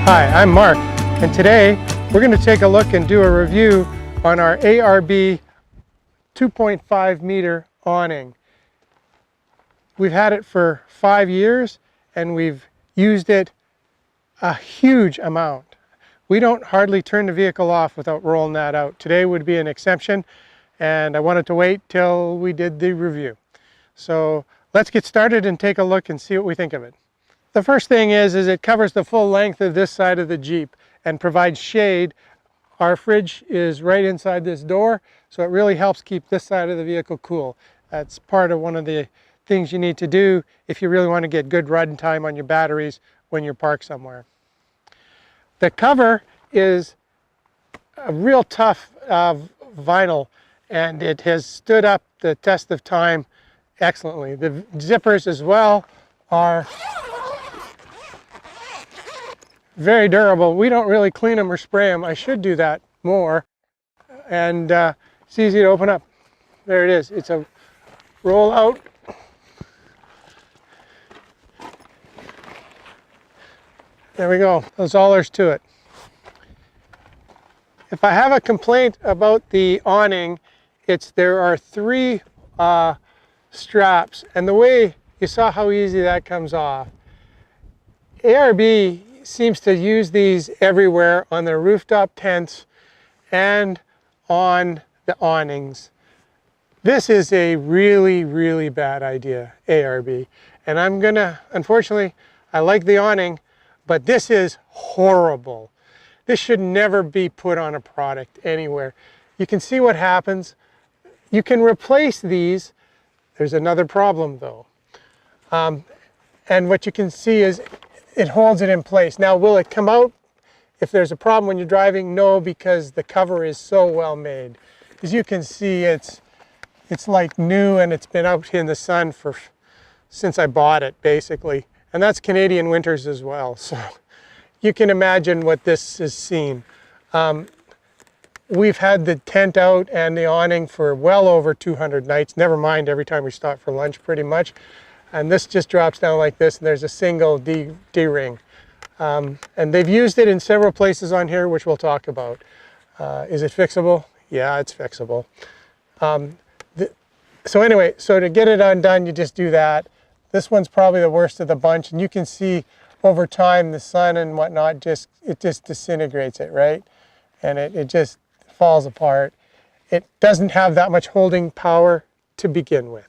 Hi, I'm Mark, and today we're going to take a look and do a review on our ARB 2.5 meter awning. We've had it for 5 years and we've used it a huge amount. We don't hardly turn the vehicle off without rolling that out. Today would be an exception, and I wanted to wait till we did the review. So let's get started and take a look and see what we think of it. The first thing is it covers the full length of this side of the Jeep and provides shade. Our fridge is right inside this door, so it really helps keep this side of the vehicle cool. That's part of one of the things you need to do if you really want to get good run time on your batteries when you're parked somewhere. The cover is a real tough vinyl, and it has stood up the test of time excellently. The zippers as well are very durable. We don't really clean them or spray them. I should do that more. And it's easy to open up. There it is. It's a roll out. There we go. That's all there's to it. If I have a complaint about the awning, there are 3 straps, and the way you saw how easy that comes off. ARB seems to use these everywhere on their rooftop tents and on the awnings. This is a really, really bad idea, ARB. And I'm gonna, unfortunately, I like the awning, but this is horrible. This should never be put on a product anywhere. You can see what happens. You can replace these. There's another problem though. And what you can see is it holds it in place. Now, will it come out if there's a problem when you're driving? No, because the cover is so well made. As you can see, it's like new, and it's been out in the sun since I bought it, basically. And that's Canadian winters as well. So you can imagine what this has seen. We've had the tent out and the awning for well over 200 nights, never mind every time we stop for lunch pretty much. And this just drops down like this, and there's a single D-ring. And they've used it in several places on here, which we'll talk about. Is it fixable? Yeah, it's fixable. So anyway, so to get it undone, you just do that. This one's probably the worst of the bunch, and you can see over time the sun and whatnot, it just disintegrates it, right? And it just falls apart. It doesn't have that much holding power to begin with.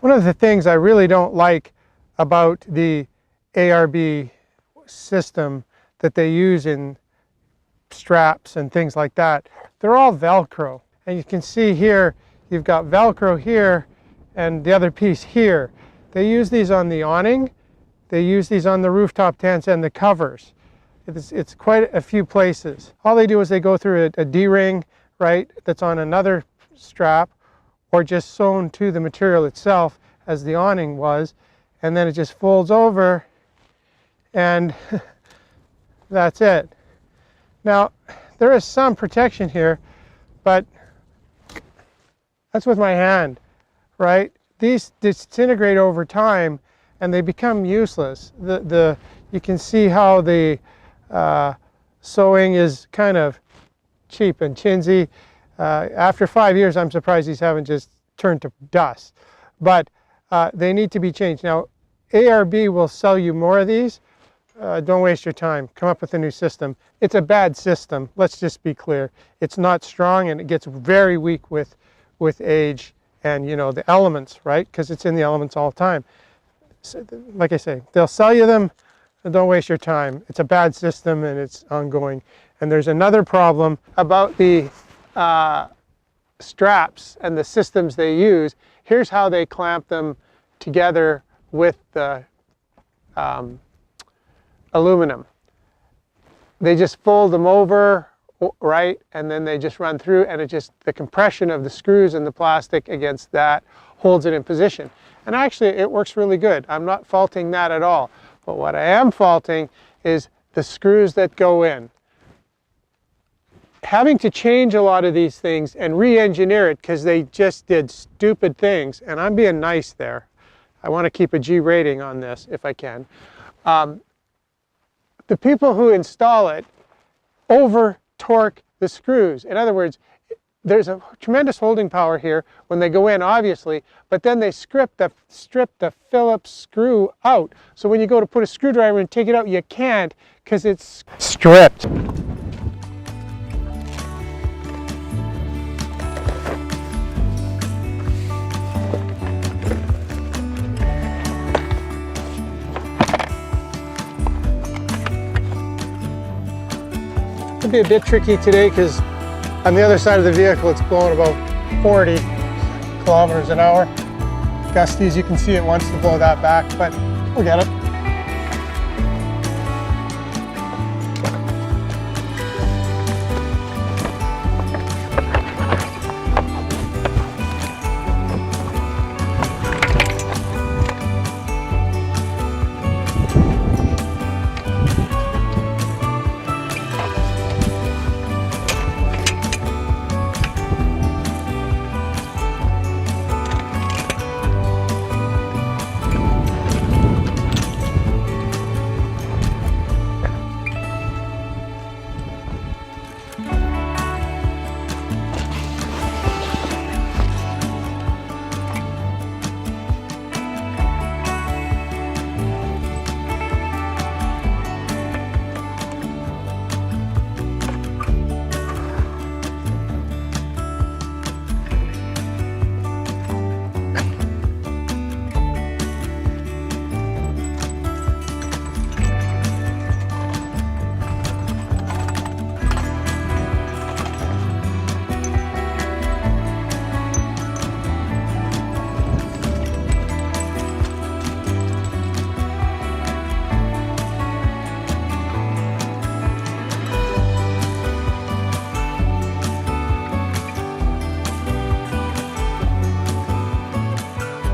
One of the things I really don't like about the ARB system that they use in straps and things like that, they're all Velcro. And you can see here, you've got Velcro here and the other piece here. They use these on the awning, they use these on the rooftop tents and the covers. It's quite a few places. All they do is they go through a D-ring, right, that's on another strap, or just sewn to the material itself as the awning was, and then it just folds over, and that's it. Now, there is some protection here, but that's with my hand, right? These disintegrate over time and they become useless. You can see how the sewing is kind of cheap and chintzy. After 5 years, I'm surprised these haven't just turned to dust. But they need to be changed. Now, ARB will sell you more of these. Don't waste your time. Come up with a new system. It's a bad system. Let's just be clear. It's not strong, and it gets very weak with age and, you know, the elements, right? Because it's in the elements all the time. So, like I say, they'll sell you them. Don't waste your time. It's a bad system, and it's ongoing. And there's another problem about the straps and the systems they use. Here's how they clamp them together with the aluminum. They just fold them over, right, and then they just run through, and the compression of the screws and the plastic against that holds it in position. And actually, it works really good. I'm not faulting that at all. But what I am faulting is the screws that go in. Having to change a lot of these things and re-engineer it because they just did stupid things, and I'm being nice there. I want to keep a G rating on this if I can. The people who install it over torque the screws. In other words, there's a tremendous holding power here when they go in, obviously, but then they strip the Phillips screw out. So when you go to put a screwdriver and take it out, you can't because it's stripped. It'll be a bit tricky today because on the other side of the vehicle it's blowing about 40 kilometers an hour. Gusty, as you can see, it wants to blow that back, but we'll get it.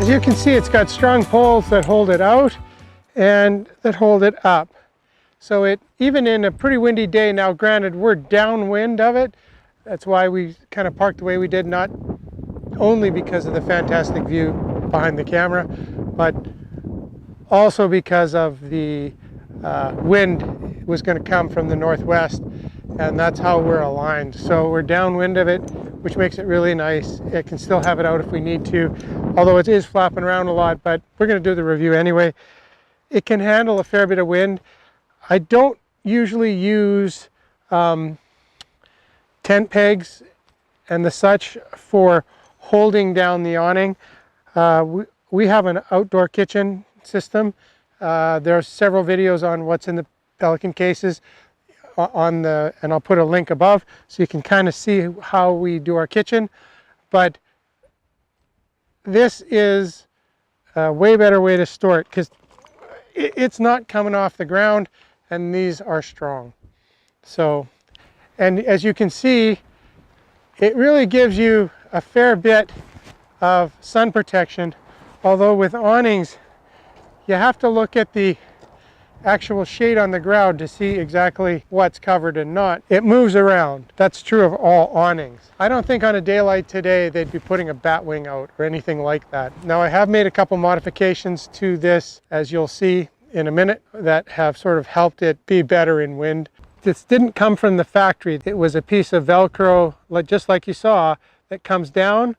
As you can see, it's got strong poles that hold it out and that hold it up. So it, even in a pretty windy day, now granted we're downwind of it, that's why we kind of parked the way we did, not only because of the fantastic view behind the camera, but also because of the wind was going to come from the northwest, and that's how we're aligned. So we're downwind of it, which makes it really nice. It can still have it out if we need to, although it is flapping around a lot, but we're going to do the review anyway. It can handle a fair bit of wind. I don't usually use tent pegs and the such for holding down the awning. We have an outdoor kitchen system. There are several videos on what's in the Pelican cases and I'll put a link above so you can kind of see how we do our kitchen. But this is a way better way to store it because it's not coming off the ground and these are strong. So, and as you can see, it really gives you a fair bit of sun protection, although with awnings you have to look at the actual shade on the ground to see exactly what's covered and not. It moves around. That's true of all awnings. I don't think on a day like today they'd be putting a bat wing out or anything like that. Now I have made a couple modifications to this, as you'll see in a minute, that have sort of helped it be better in wind. This didn't come from the factory. It was a piece of Velcro, just like you saw, that comes down,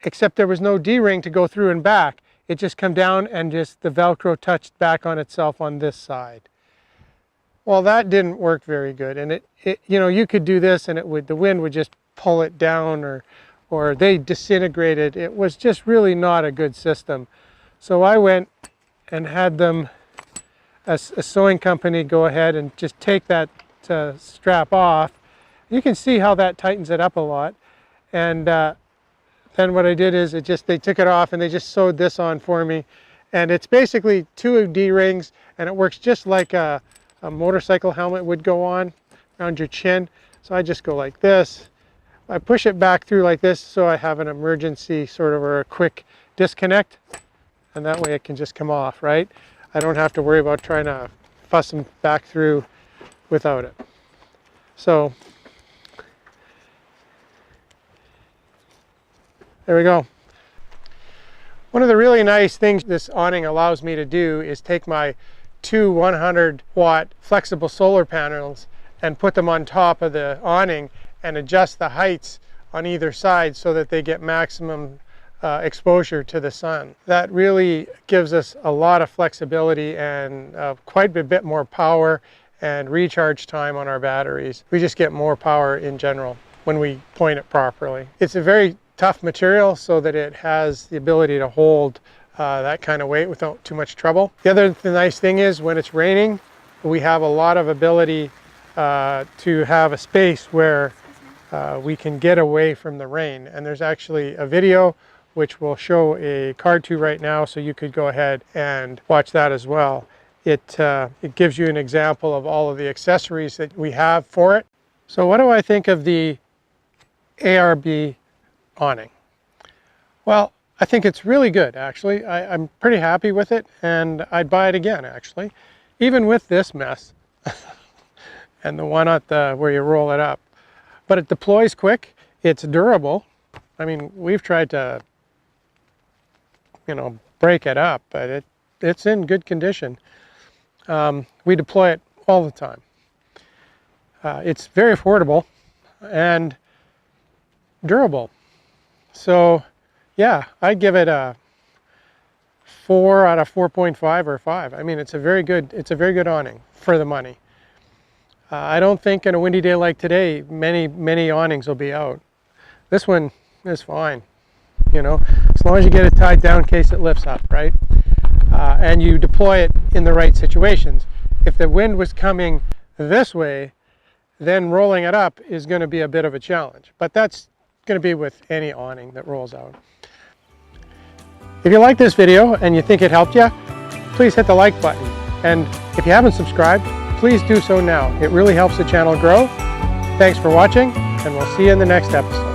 except there was no D-ring to go through and back. It just come down and just the Velcro touched back on itself on this side. Well, that didn't work very good, and it you know, you could do this and the wind would just pull it down, or they disintegrated. It was just really not a good system. So I went and had them, a sewing company, go ahead and just take that strap off. You can see how that tightens it up a lot. And then what I did is they took it off and they just sewed this on for me. And it's basically 2 D-rings, and it works just like a motorcycle helmet would go on around your chin. So I just go like this. I push it back through like this so I have an emergency sort of, or a quick disconnect. And that way it can just come off, right? I don't have to worry about trying to fuss them back through without it. So there we go. One of the really nice things this awning allows me to do is take my two 100-watt flexible solar panels and put them on top of the awning and adjust the heights on either side so that they get maximum exposure to the sun. That really gives us a lot of flexibility and quite a bit more power and recharge time on our batteries. We just get more power in general when we point it properly. It's a very tough material so that it has the ability to hold that kind of weight without too much trouble. The nice thing is when it's raining, we have a lot of ability to have a space where we can get away from the rain. And there's actually a video which will show a card to right now, so you could go ahead and watch that as well. It gives you an example of all of the accessories that we have for it. So what do I think of the ARB awning? Well, I think it's really good, actually. I'm pretty happy with it, and I'd buy it again, actually, even with this mess and the one at where you roll it up. But it deploys quick. It's durable. I mean, we've tried to, break it up, but it's in good condition. We deploy it all the time. It's very affordable and durable. So yeah, I'd give it a 4 out of 4.5 or 5. I mean, it's a very good awning for the money. I don't think in a windy day like today, many awnings will be out. This one is fine, as long as you get it tied down in case it lifts up, right? And you deploy it in the right situations. If the wind was coming this way, then rolling it up is going to be a bit of a challenge. But that's going to be with any awning that rolls out. If you like this video and you think it helped you, please hit the like button. And if you haven't subscribed, please do so now. It really helps the channel grow. Thanks for watching, and we'll see you in the next episode.